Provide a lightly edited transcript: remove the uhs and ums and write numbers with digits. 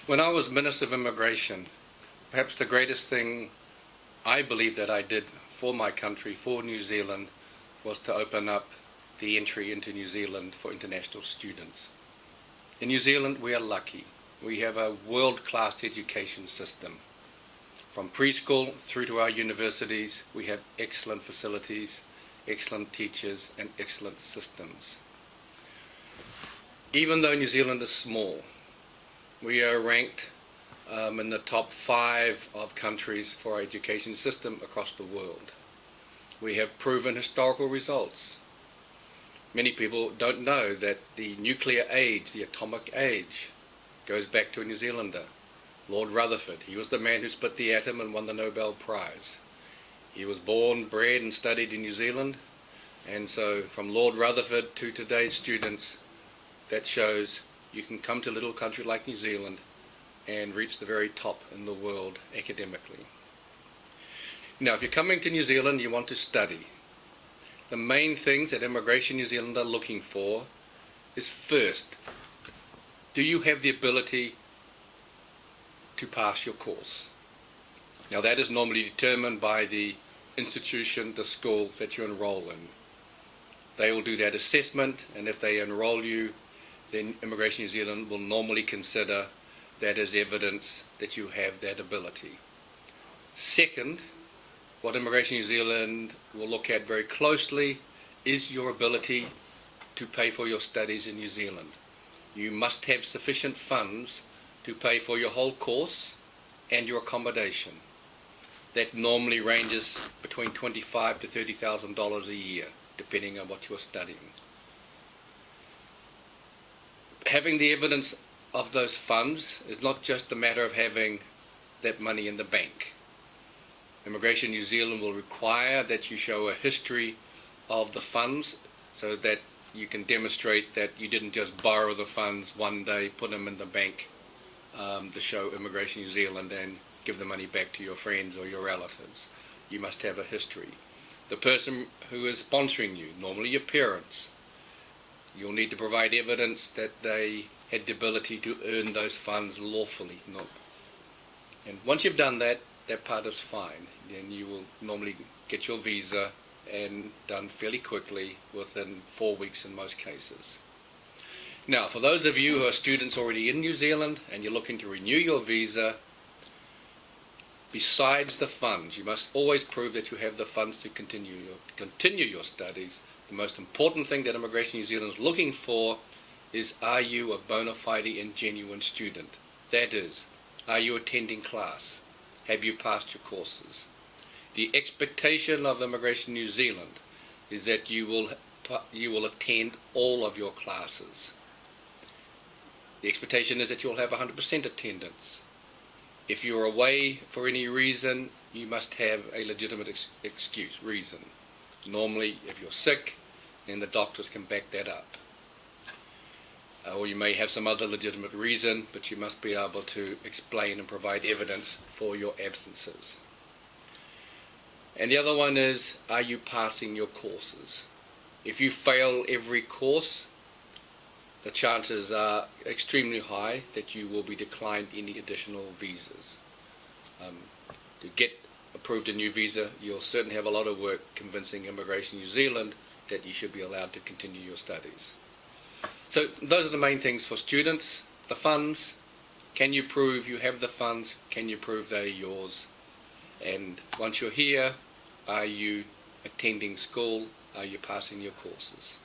When I was Minister of Immigration, perhaps the greatest thing I believe that I did for my country, for New Zealand, was to open up the entry into New Zealand for international students. In New Zealand, we are lucky. We have a world-class education system. From preschool through to our universities, we have excellent facilities, excellent teachers, and excellent systems. Even though New Zealand is small, we are ranked in the top 5 of countries for our education system across the world. We have proven historical results. Many people don't know that the nuclear age, the atomic age, goes back to a New Zealander, Lord Rutherford. He was the man who split the atom and won the Nobel Prize. He was born, bred and studied in New Zealand, and so from Lord Rutherford to today's students, that shows you can come to a little country like New Zealand and reach the very top in the world academically. Now, if you're coming to New Zealand, you want to study. The main things that Immigration New Zealand are looking for is, first, do you have the ability to pass your course? Now, that is normally determined by the institution, the school that you enroll in. They will do that assessment, and if they enroll you, then Immigration New Zealand will normally consider that as evidence that you have that ability. Second, what Immigration New Zealand will look at very closely is your ability to pay for your studies in New Zealand. You must have sufficient funds to pay for your whole course and your accommodation. That normally ranges between $25,000 to $30,000 a year, depending on what you are studying. Having the evidence of those funds is not just a matter of having that money in the bank. Immigration New Zealand will require that you show a history of the funds so that you can demonstrate that you didn't just borrow the funds one day, put them in the bank to show Immigration New Zealand and give the money back to your friends or your relatives. You must have a history. The person who is sponsoring you, normally your parents, you'll need to provide evidence that they had the ability to earn those funds lawfully. And once you've done that, that part is fine. Then you will normally get your visa and done fairly quickly, within 4 weeks in most cases. Now, for those of you who are students already in New Zealand and you're looking to renew your visa, besides the funds, you must always prove that you have the funds to continue your studies. The most important thing that Immigration New Zealand is looking for is, are you a bona fide and genuine student? That is, are you attending class? Have you passed your courses? The expectation of Immigration New Zealand is that you will attend all of your classes. The expectation is that you'll have 100% attendance. If you're away for any reason, you must have a legitimate reason. Normally, if you're sick, then the doctors can back that up. Or you may have some other legitimate reason, but you must be able to explain and provide evidence for your absences. And the other one is, are you passing your courses? If you fail every course, the chances are extremely high that you will be declined any additional visas. To get approved a new visa, you'll certainly have a lot of work convincing Immigration New Zealand that you should be allowed to continue your studies. So those are the main things for students. The funds, can you prove you have the funds? Can you prove they're yours? And once you're here, are you attending school? Are you passing your courses?